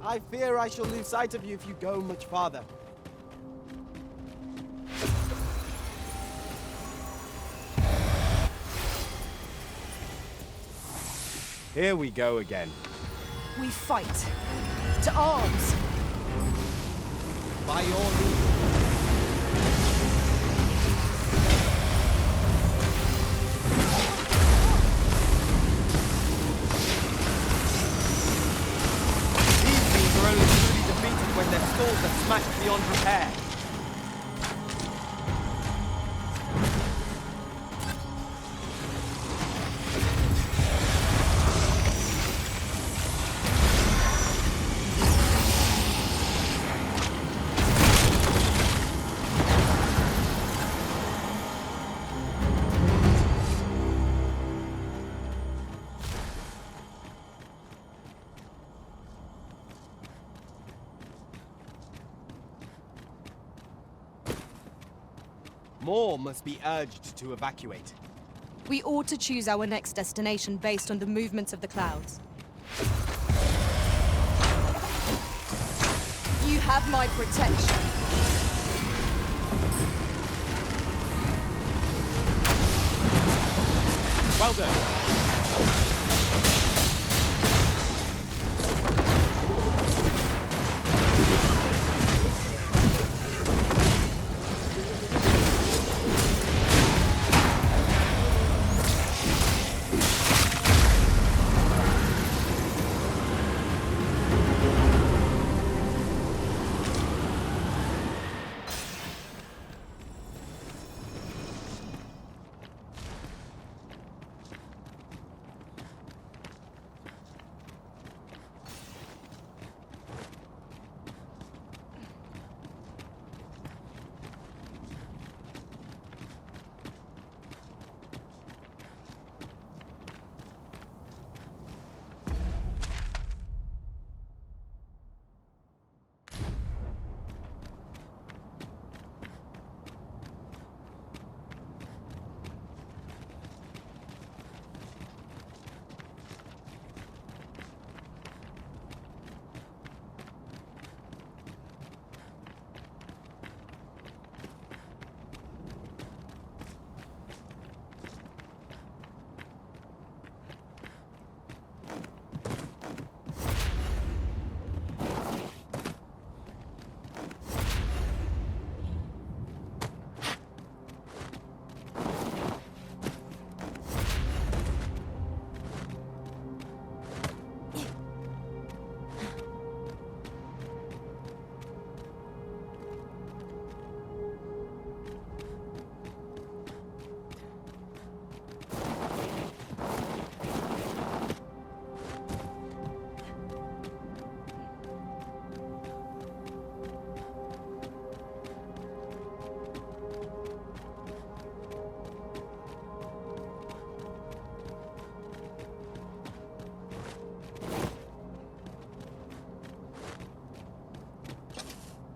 I fear I shall lose sight of you if you go much farther. Here we go again. We fight. To arms! By your leave. These beings are only truly defeated when their skulls are smashed beyond repair. More must be urged to evacuate. We ought to choose our next destination based on the movements of the clouds. You have my protection. Well done.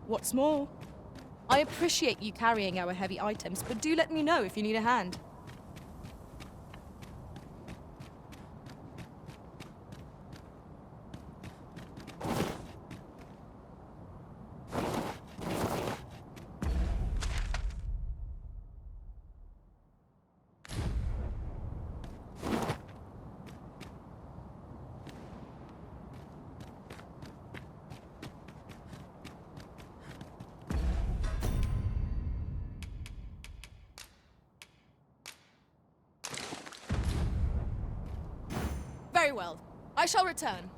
What's more, I appreciate you carrying our heavy items, but do let me know if you need a hand. Very well. I shall return.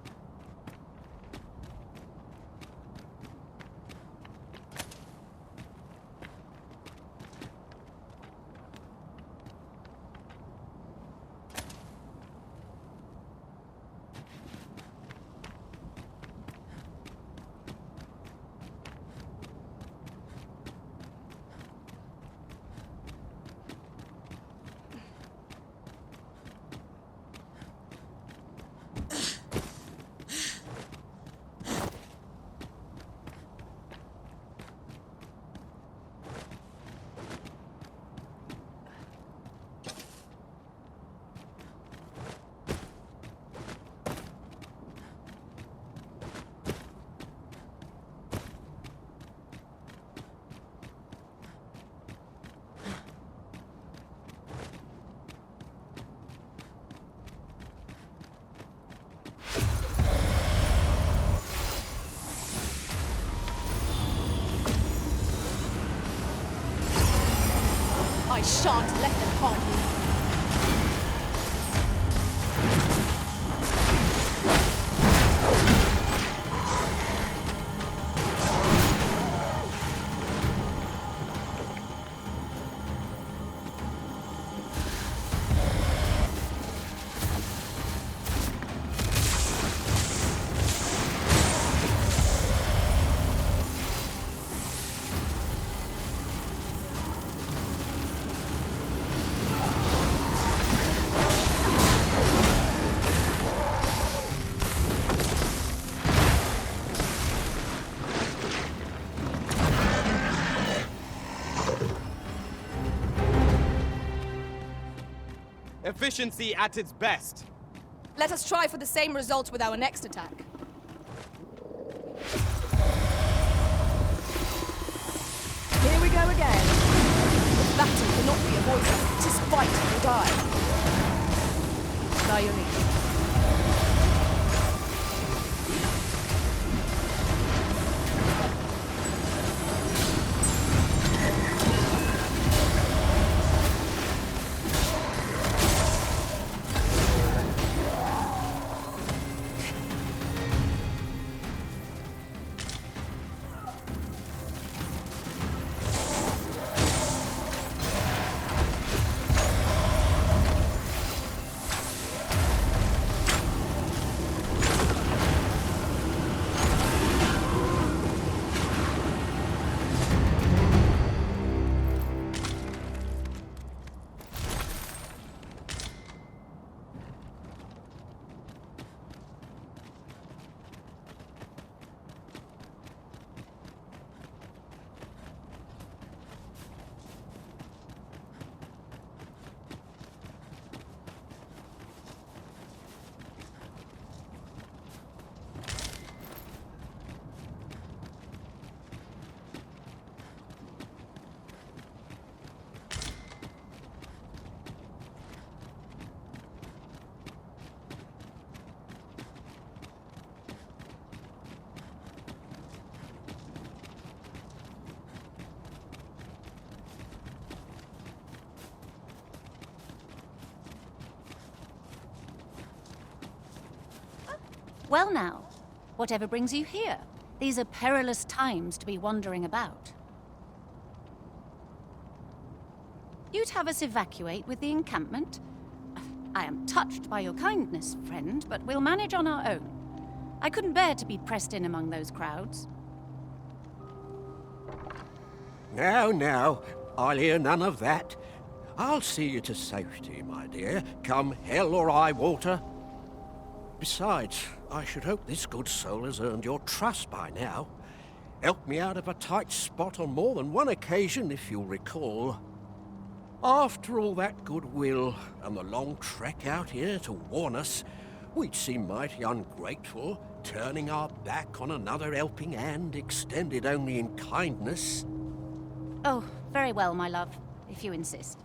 shan't let them harm you. Efficiency at its best. Let us try for the same result with our next attack. Here we go again. The battle cannot be avoided. 'Tis fight or die. By your lead. Well now, whatever brings you here? These are perilous times to be wandering about. You'd have us evacuate with the encampment? I am touched by your kindness, friend, but we'll manage on our own. I couldn't bear to be pressed in among those crowds. Now, I'll hear none of that. I'll see you to safety, my dear, come hell or high water. Besides, I should hope this good soul has earned your trust by now. Helped me out of a tight spot on more than one occasion, if you'll recall. After all that goodwill and the long trek out here to warn us, we'd seem mighty ungrateful, turning our back on another helping hand extended only in kindness. Oh, very well, my love, if you insist.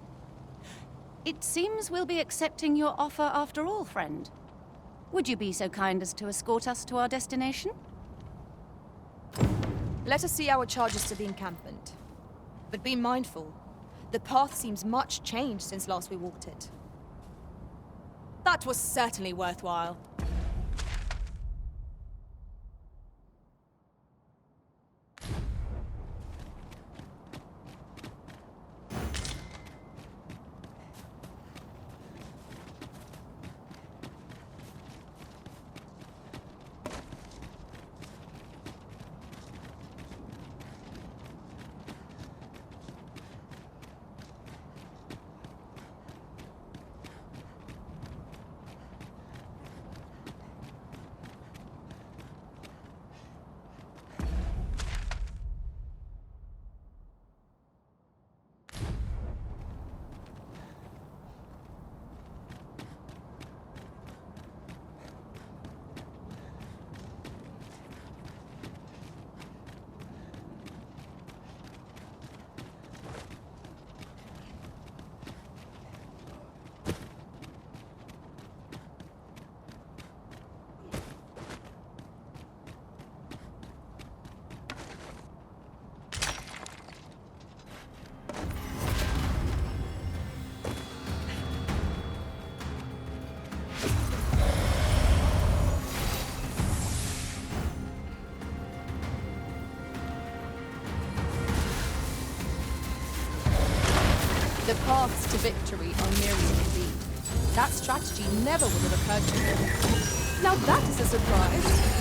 It seems we'll be accepting your offer after all, friend. Would you be so kind as to escort us to our destination? Let us see our charges to the encampment. But be mindful. The path seems much changed since last we walked it. That was certainly worthwhile. The paths to victory are myriad indeed. That strategy never would have occurred to me. Now that is a surprise.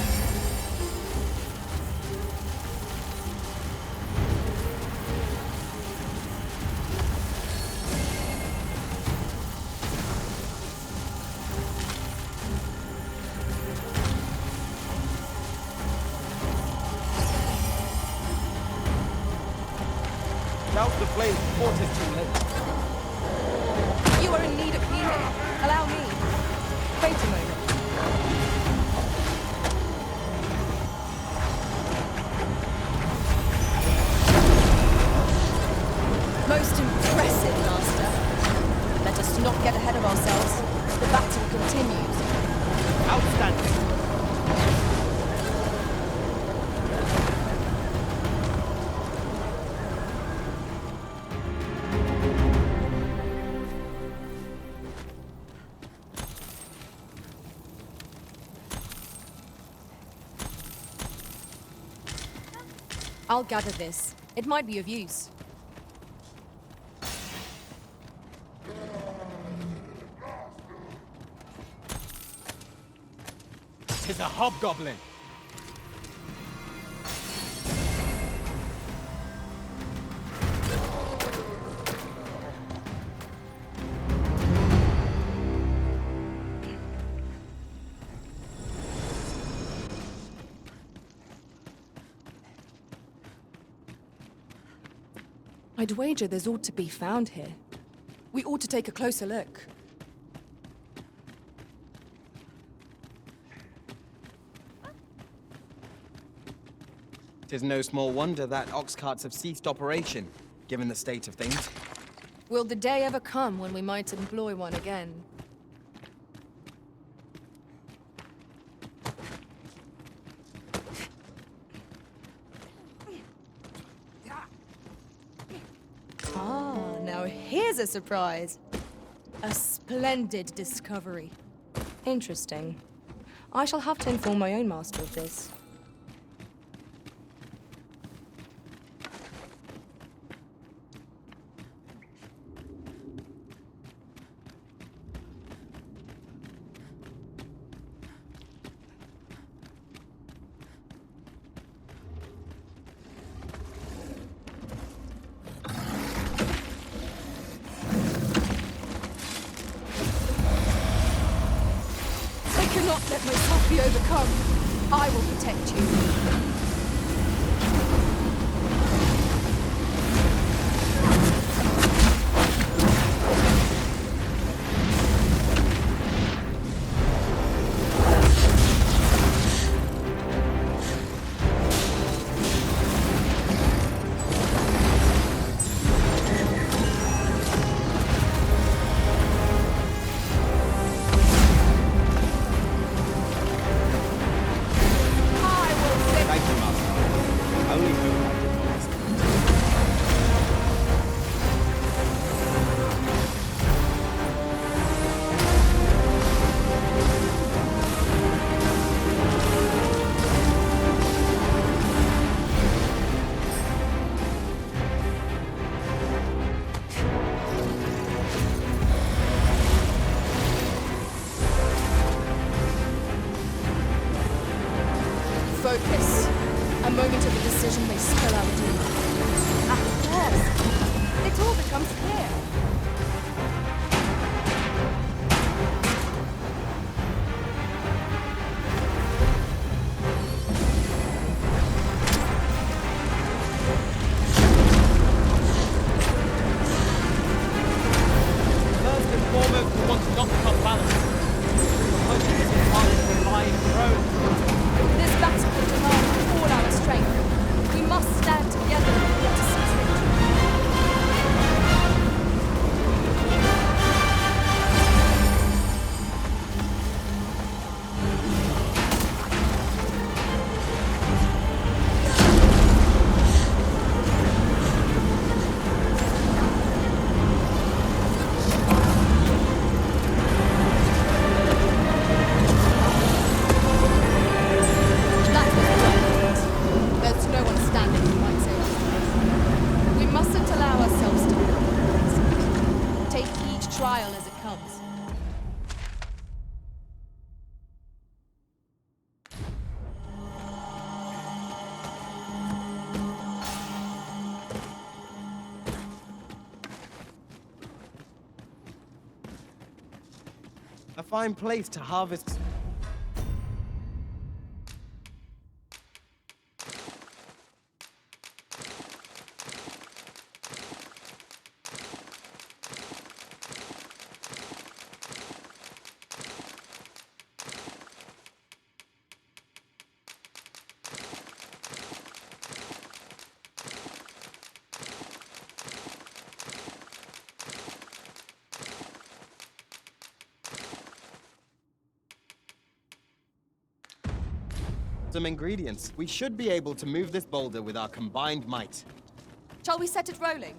Douse the flames before it is too late. You are in need of healing. Allow me. Wait a moment. Most impressive, Master. Let us not get ahead of ourselves. The battle continues. Outstanding. I'll gather this. It might be of use. 'Tis a hobgoblin. I'd wager there's ought to be found here. We ought to take a closer look. Tis no small wonder that ox carts have ceased operation, given the state of things. Will the day ever come when we might employ one again? Now here's a surprise. A splendid discovery. Interesting. I shall have to inform my own master of this. Not let myself be overcome. I will protect you. Focus. A moment of indecision may spell our doom. At last, it all becomes clear. First and foremost, we want to knock off balance. Proposing this is part of the lying throne. This battle will demand all our strength. We must stand together in order to seize victory. fine place to harvest. Some ingredients. We should be able to move this boulder with our combined might. Shall we set it rolling?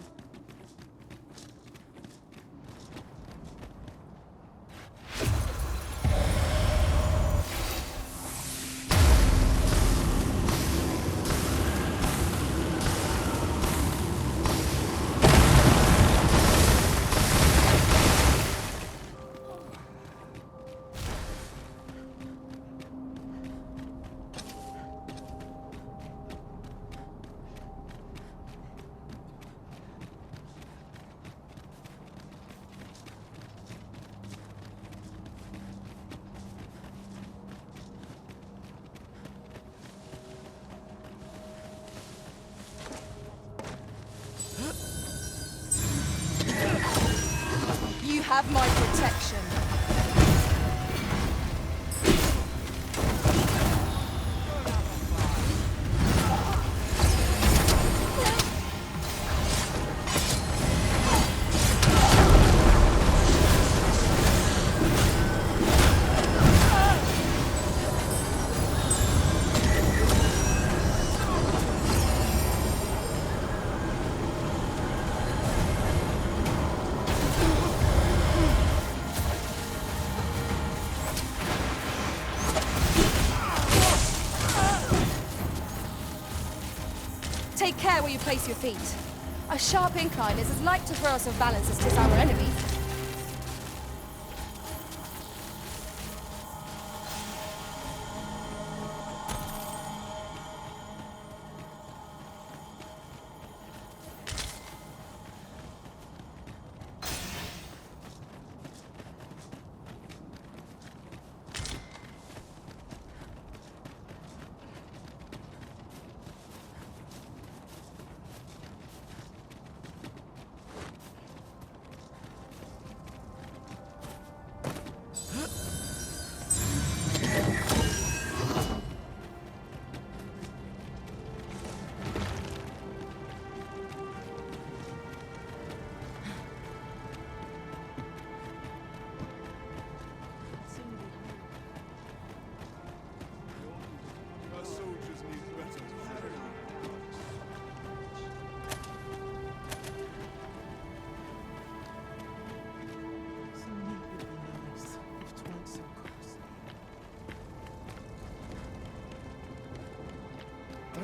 You have my protection. Take care where you place your feet. A sharp incline is as like to throw us off balance as 'tis our enemies.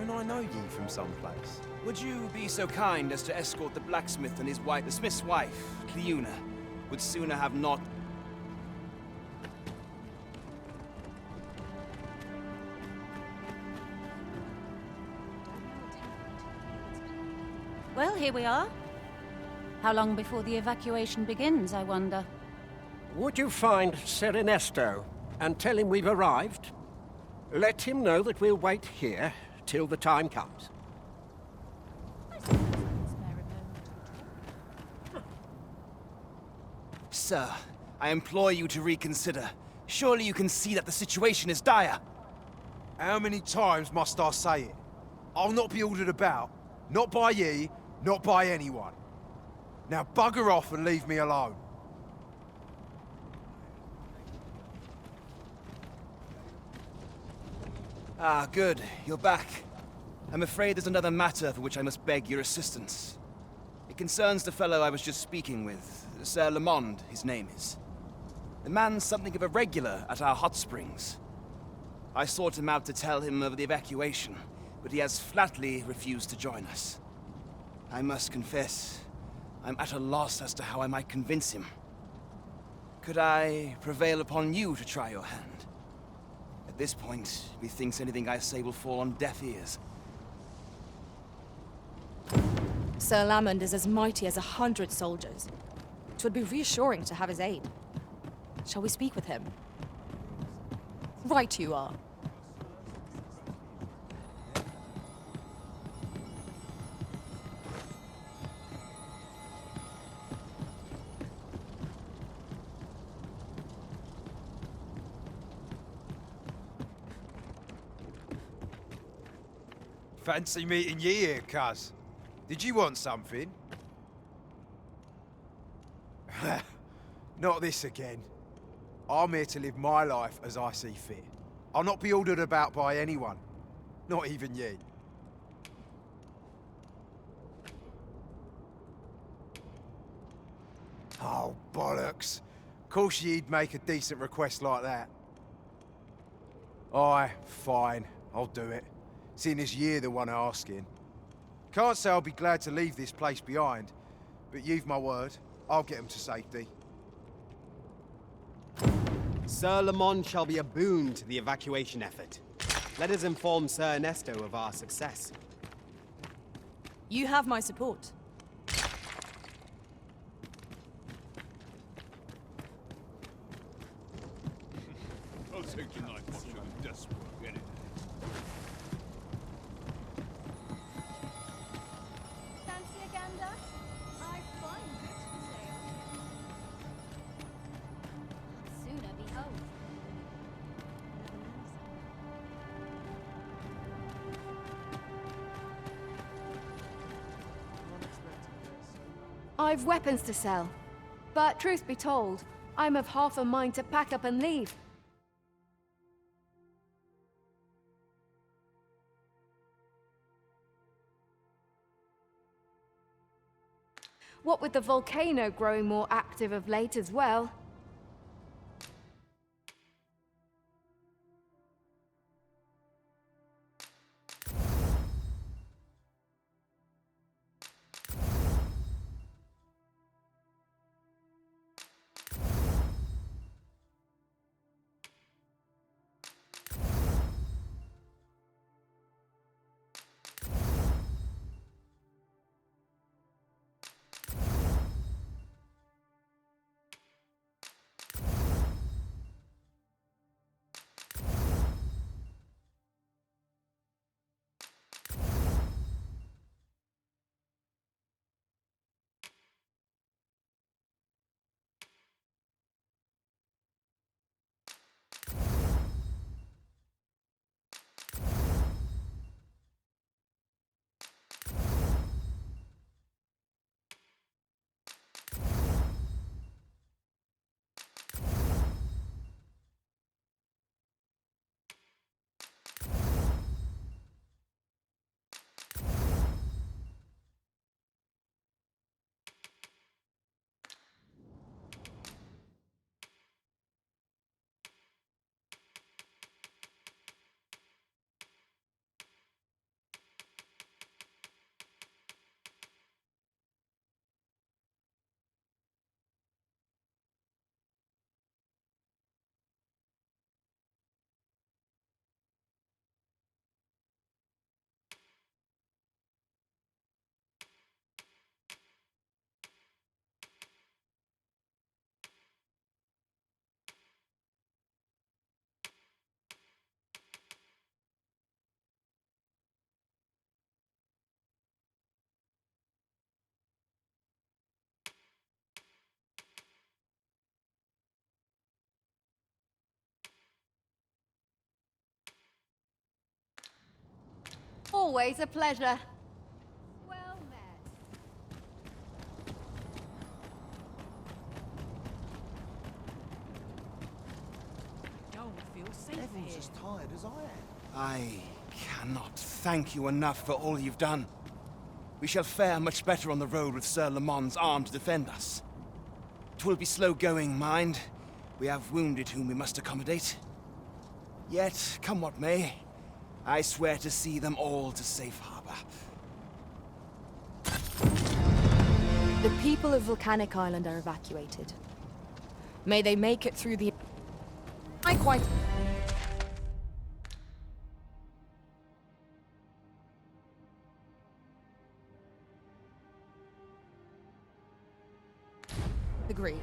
Don't I know you from someplace? Would you be so kind as to escort the blacksmith and his wife, the smith's wife, Cleuna, would sooner have not... Well, here we are. How long before the evacuation begins, I wonder? Would you find Sir Ernesto and tell him we've arrived? Let him know that we'll wait here till the time comes. Sir, I implore you to reconsider. Surely you can see that the situation is dire. How many times must I say it? I'll not be ordered about. Not by ye, not by anyone. Now bugger off and leave me alone. Ah, good. You're back. I'm afraid there's another matter for which I must beg your assistance. It concerns the fellow I was just speaking with. Sir Lamond, his name is. The man's something of a regular at our hot springs. I sought him out to tell him of the evacuation, but he has flatly refused to join us. I must confess, I'm at a loss as to how I might convince him. Could I prevail upon you to try your hand? At this point, methinks anything I say will fall on deaf ears. Sir Lamond is as mighty as 100 soldiers. It would be reassuring to have his aid. Shall we speak with him? Right you are. Fancy meeting ye here, cuz. Did you want something? Not this again. I'm here to live my life as I see fit. I'll not be ordered about by anyone. Not even ye. Oh, bollocks. Course ye'd make a decent request like that. Aye, fine. I'll do it. Seeing as ye're the one asking. Can't say I'll be glad to leave this place behind, but you've my word. I'll get them to safety. Sir Lamont shall be a boon to the evacuation effort. Let us inform Sir Ernesto of our success. You have my support. I'll take tonight much of the desk work, any day. Fancy a gander? I find goods for sale. I'd sooner be home. I've weapons to sell. But truth be told, I'm of half a mind to pack up and leave. What with the volcano growing more active of late as well. Always a pleasure. Well met. Don't feel safe Everyone's here. as tired as I am. I cannot thank you enough for all you've done. We shall fare much better on the road with Sir Lamont's arm to defend us. 'Twill be slow going, mind. We have wounded whom we must accommodate. Yet, come what may, I swear to see them all to safe harbor. The people of Volcanic Island are evacuated. May they make it through the... I quite... agree.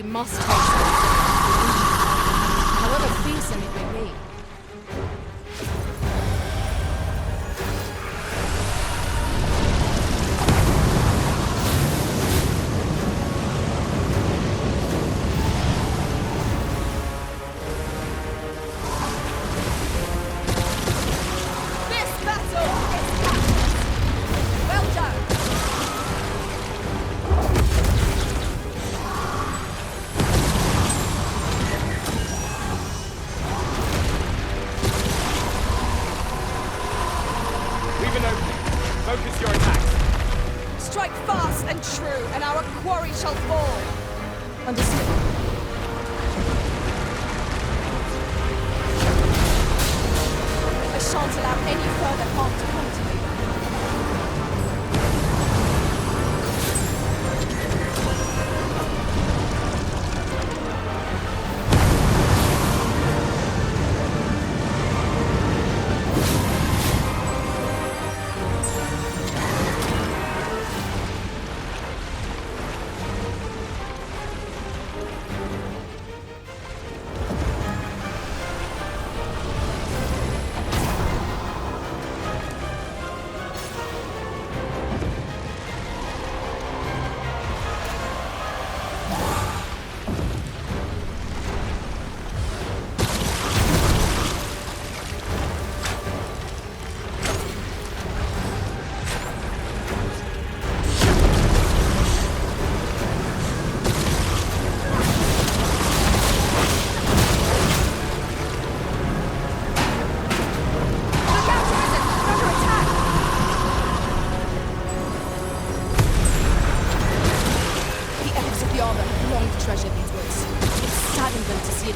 must taste it. However fearsome it may be. This battle is captain's. Well done. Leave an opening. Focus your attacks. Strike fast and true, and our quarry shall fall. Understood. I shan't allow any further harm to come to you.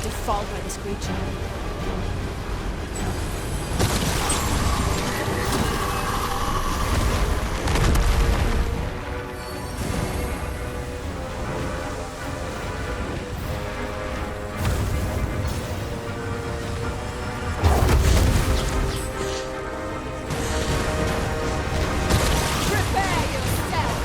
Defiled by this creature. Prepare yourself!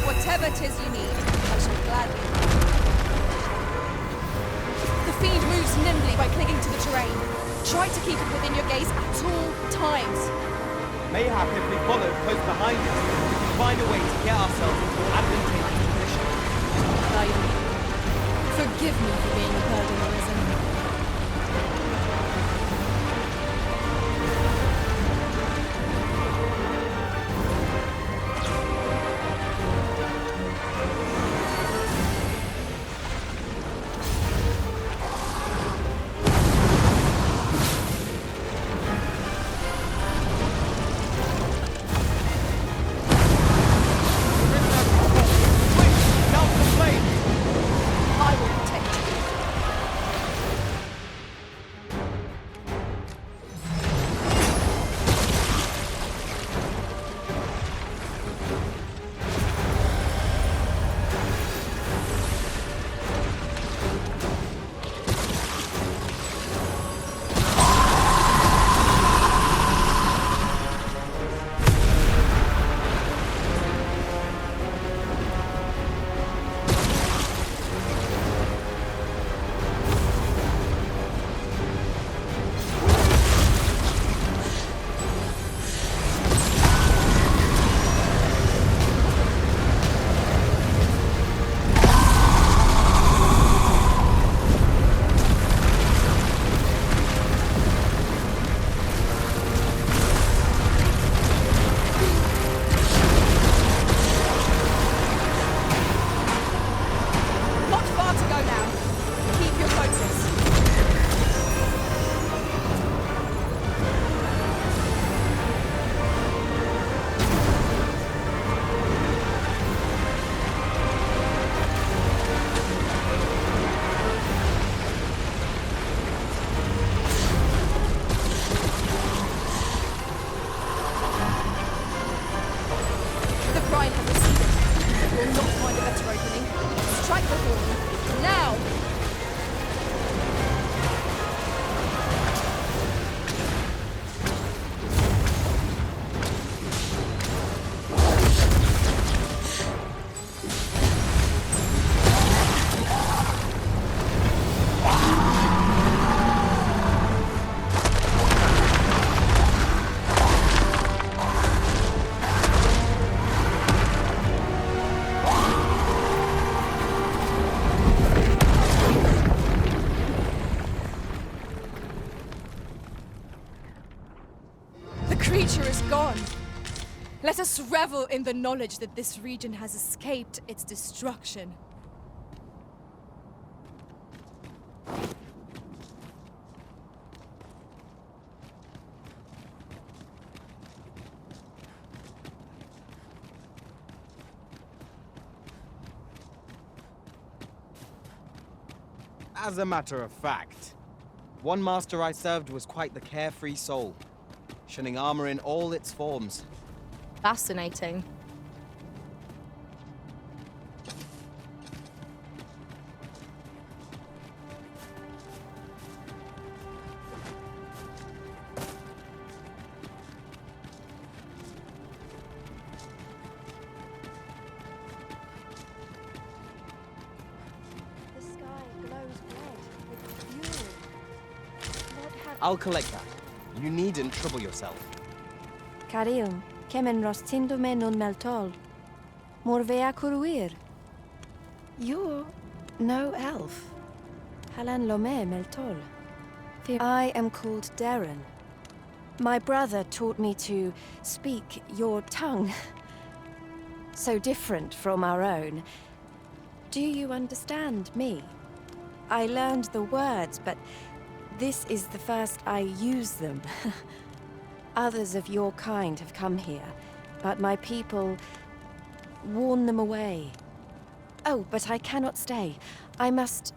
Whatever 'tis you need, I shall gladly. The fiend moves nimbly by clinging to the terrain. Try to keep it within your gaze at all times. Mayhap if we follow close behind it, we can find a way to get ourselves into an advantageous position. Naomi, forgive me for being a burden arisen. I will protect you. the horn. Now! The creature is gone. Let us revel in the knowledge that this region has escaped its destruction. As a matter of fact, one master I served was quite the carefree soul, shunning armor in all its forms. Fascinating. The sky glows red with fury. What have I'll collect that. You needn't trouble yourself. Carilm, kemen rostindome non meltol. Morvea curuir. You're no elf. Halan lome meltol. I am called Darren. My brother taught me to speak your tongue. So different from our own. Do you understand me? I learned the words, but this is the first I use them. Others of your kind have come here, but my people warn them away. Oh, but I cannot stay. I must,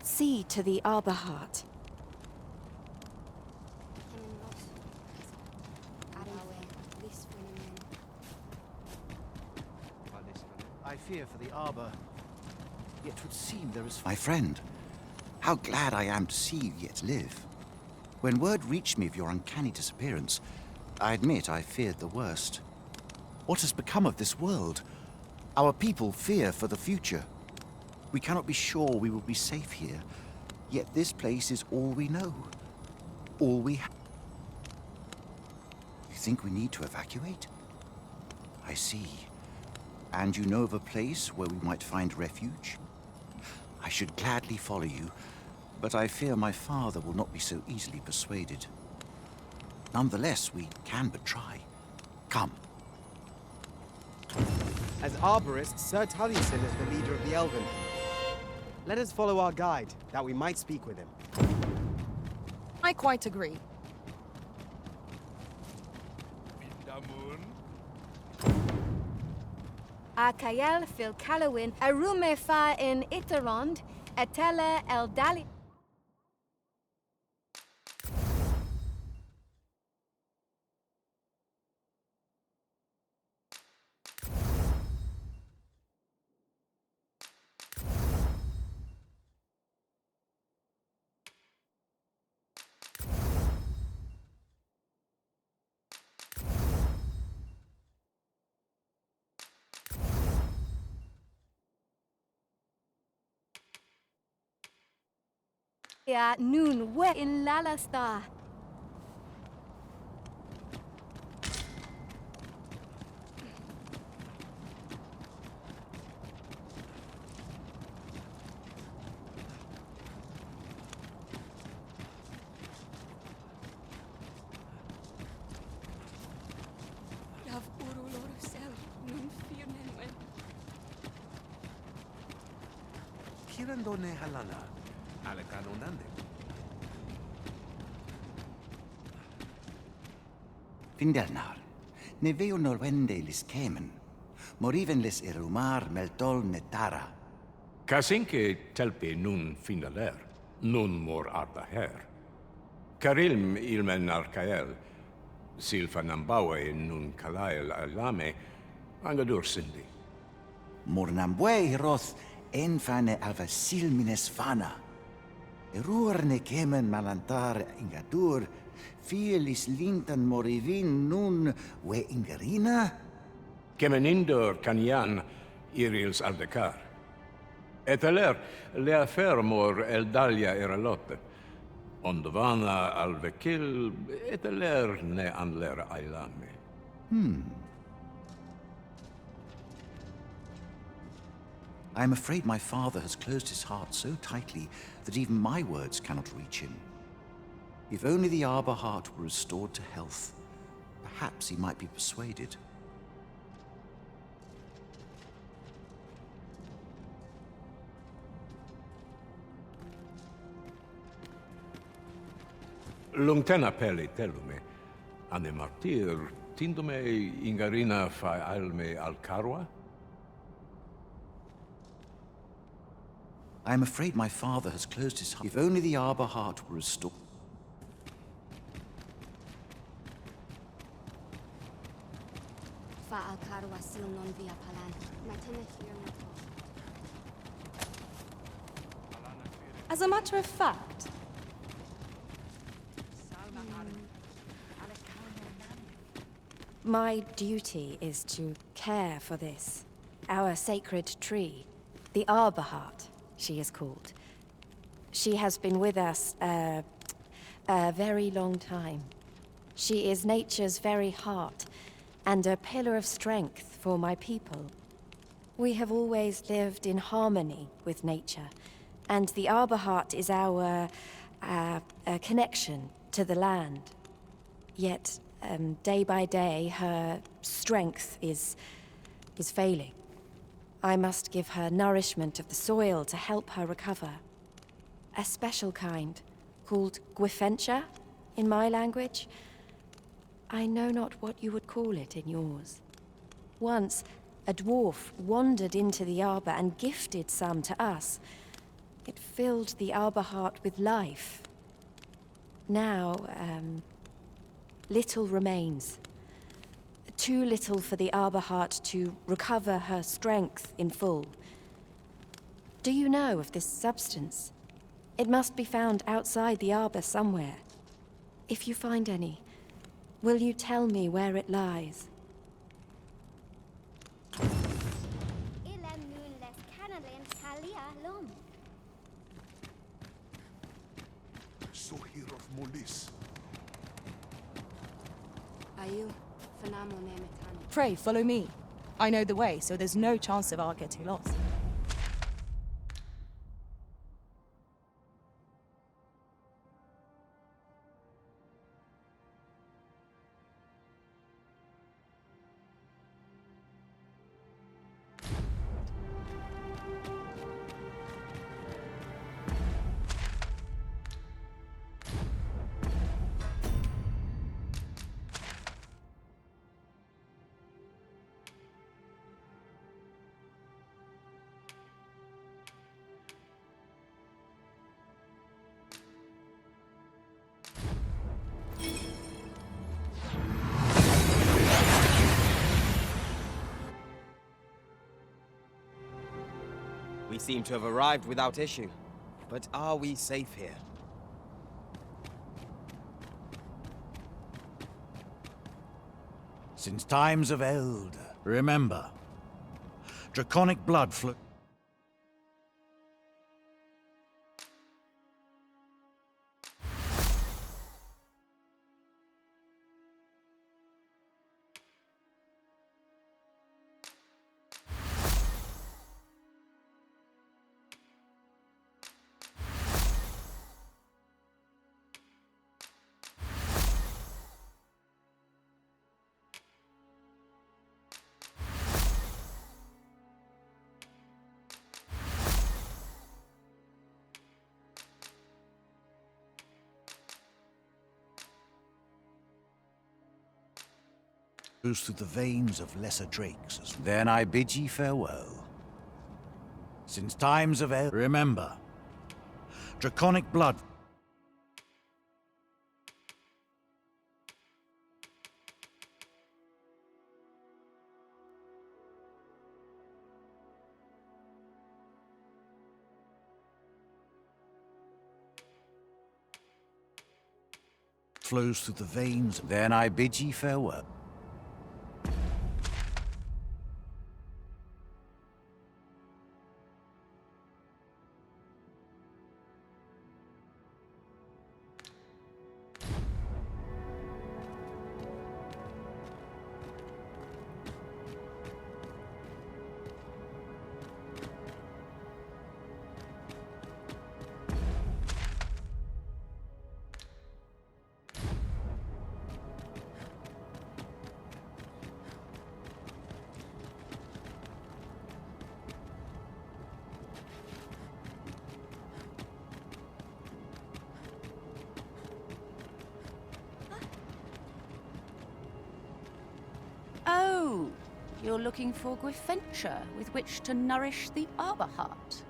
see to the Arbor Heart. I fear for the Arbor. Yet would seem there is... My friend, how glad I am to see you yet live. When word reached me of your uncanny disappearance, I admit I feared the worst. What has become of this world? Our people fear for the future. We cannot be sure we will be safe here, yet this place is all we know. All we have. You think we need to evacuate? I see. And you know of a place where we might find refuge? I should gladly follow you, but I fear my father will not be so easily persuaded. Nonetheless, we can but try. Come. As arborist, Sir Taliesin is the leader of the Elven. Let us follow our guide, that we might speak with him. I quite agree. Akael fil Calowin, Arume fa in Iterond, Etele el Dali. Ya noon we in Lalasta. Kirandone halana, alekano nande. Findelnar, ne veo norwende lis kemen, moriven lis irumar meltol netara. Kasinke telpi nun finaler, nun mor arda her. Karilm ilmen arkael, silfa nambawe nun kalael alame, angadur sindi. Mornambwe roth Enfane alva silmines vana. Erurne kemen malantar ingadur, fielis lintan morivin nun we ingerina? Kemenindor canian irils aldecar. Eteler lea fermor eldalia eralotte. Ondovana alvekil eteler ne anler ailame. I am afraid my father has closed his heart so tightly that even my words cannot reach him. If only the Arbor heart were restored to health, perhaps he might be persuaded. Lungtena peli telume, ane martir, tindume ingarina fa alme alcarwa? I am afraid my father has closed his heart. If only the Arbor heart were restored. As a matter of fact, my duty is to care for this, our sacred tree, the Arbor heart, she is called. She has been with us a very long time. She is nature's very heart, and a pillar of strength for my people. We have always lived in harmony with nature, and the Arbor heart is our connection to the land. Yet, day by day, her strength is failing. I must give her nourishment of the soil to help her recover. A special kind, called Gwifentia in my language. I know not what you would call it in yours. Once, a dwarf wandered into the Arbor and gifted some to us. It filled the Arbor heart with life. Now, little remains. Too little for the Arbor heart to recover her strength in full. Do you know of this substance? It must be found outside the Arbor somewhere. If you find any, will you tell me where it lies? pray, follow me. I know the way, so there's no chance of our getting lost. We seem to have arrived without issue. But are we safe here? Since times of eld, remember, draconic blood flow. Through the veins of lesser drakes. Then I bid ye farewell. Since times of eld, remember, draconic blood. flows through the veins. Then I bid ye farewell. Oh, you're looking for Gwyfenture with which to nourish the Arbor Heart.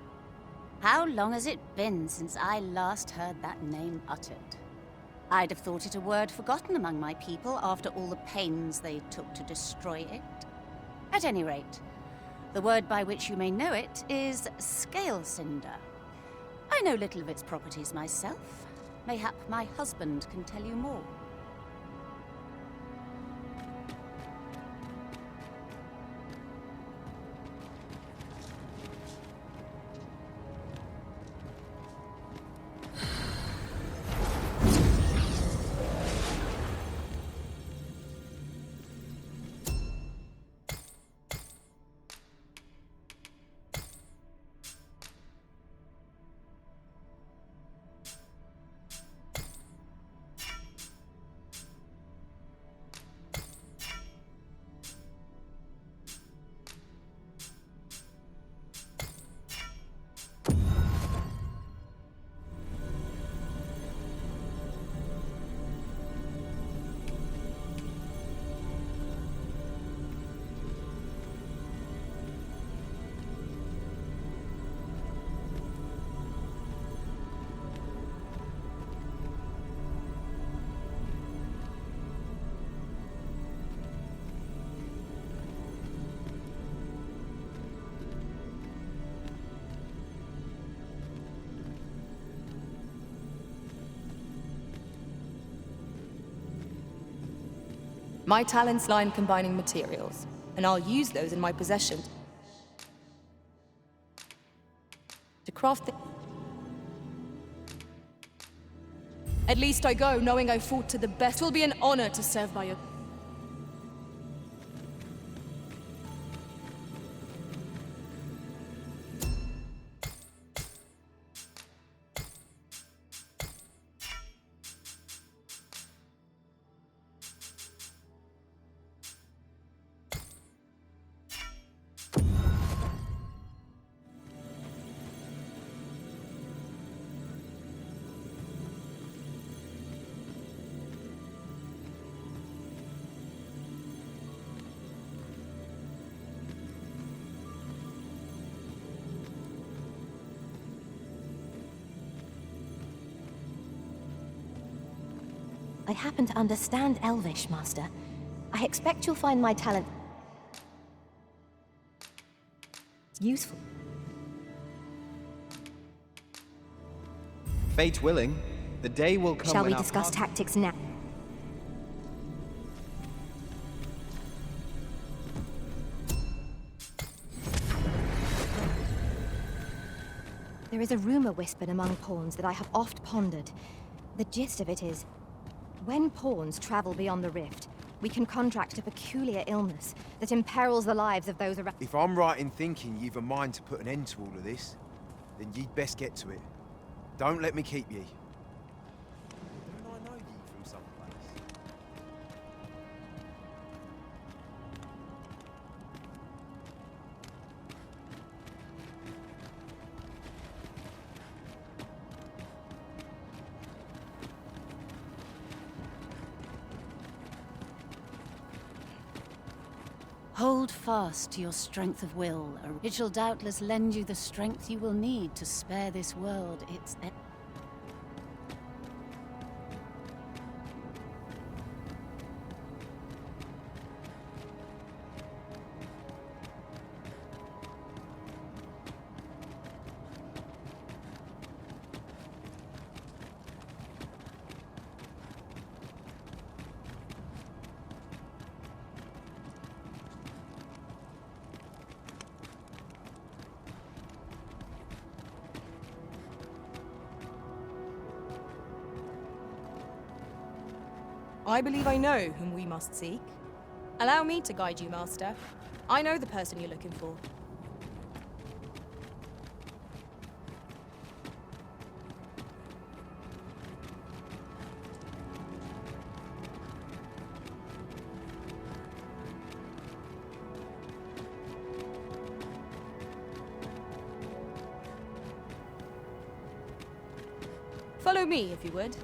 How long has it been since I last heard that name uttered? I'd have thought it a word forgotten among my people after all the pains they took to destroy it. At any rate, the word by which you may know it is Scale Cinder. I know little of its properties myself. Mayhap my husband can tell you more. My talents lie in combining materials, and I'll use those in my possession to craft the... At least I go knowing I fought to the best. It will be an honor to serve by your... I happen to understand Elvish, Master. I expect you'll find my talent useful. Fate willing, the day will come Shall when we our discuss paths- tactics now? There is a rumor whispered among pawns that I have oft pondered. The gist of it is, when pawns travel beyond the rift, we can contract a peculiar illness that imperils the lives of those around. If I'm right in thinking you've a mind to put an end to all of this, then ye'd best get to it. Don't let me keep ye. Don't I know ye from someplace? Hold fast to your strength of will. It shall doubtless lend you the strength you will need to spare this world its... I believe I know whom we must seek. Allow me to guide you, Master. I know the person you're looking for. Follow me, if you would.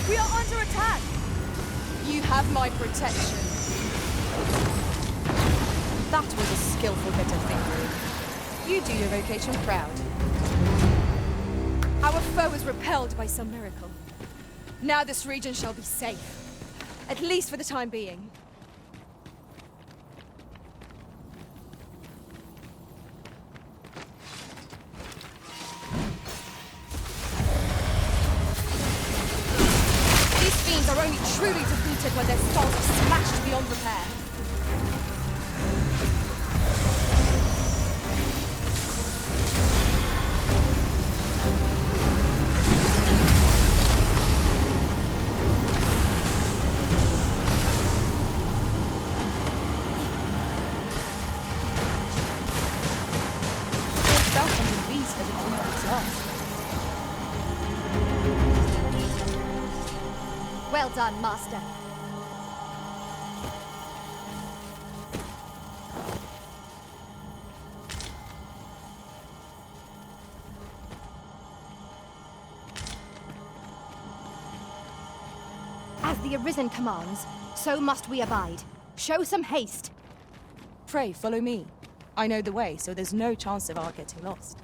We are under attack! You have my protection. That was a skillful bit of thinking. You do your vocation proud. Our foe is repelled by some miracle. Now this region shall be safe. At least for the time being. These fiends are only truly defeated when their skulls are smashed beyond repair. Well done, Master. As the Arisen commands, so must we abide. Show some haste. Pray, follow me. I know the way, so there's no chance of our getting lost.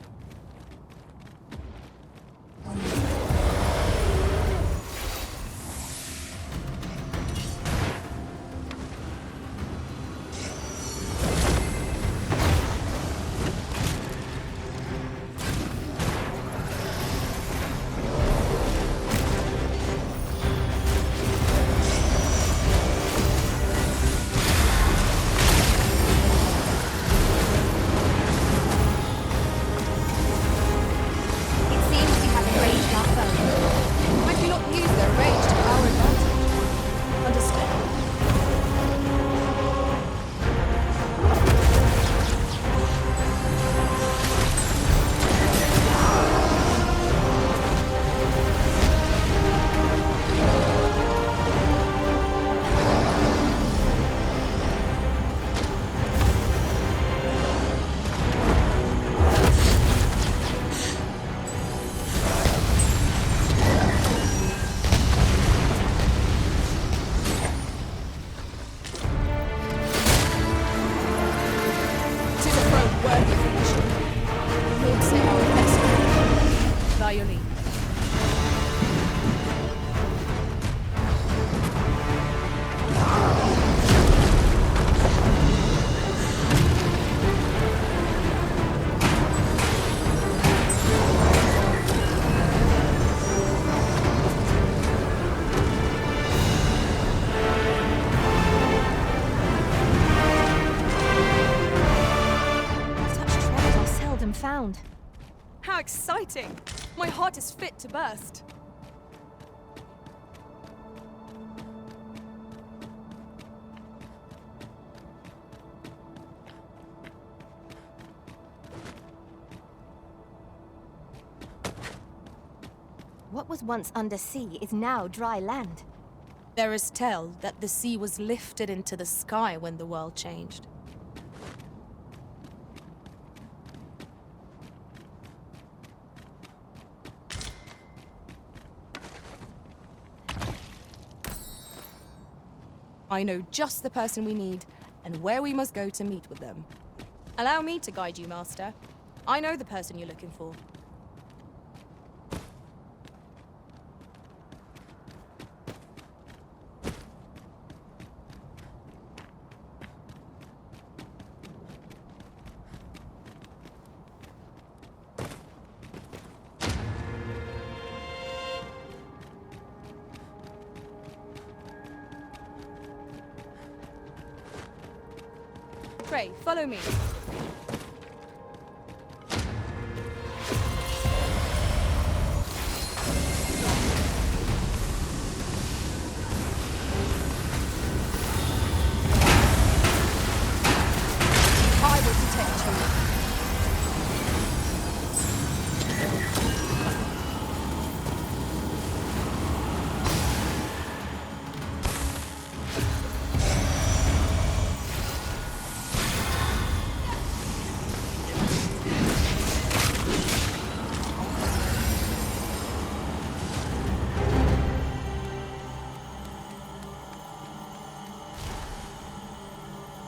Found. How exciting! My heart is fit to burst. What was once undersea is now dry land. There is tell that the sea was lifted into the sky when the world changed. I know just the person we need, and where we must go to meet with them. Allow me to guide you, Master. I know the person you're looking for. Pray, follow me.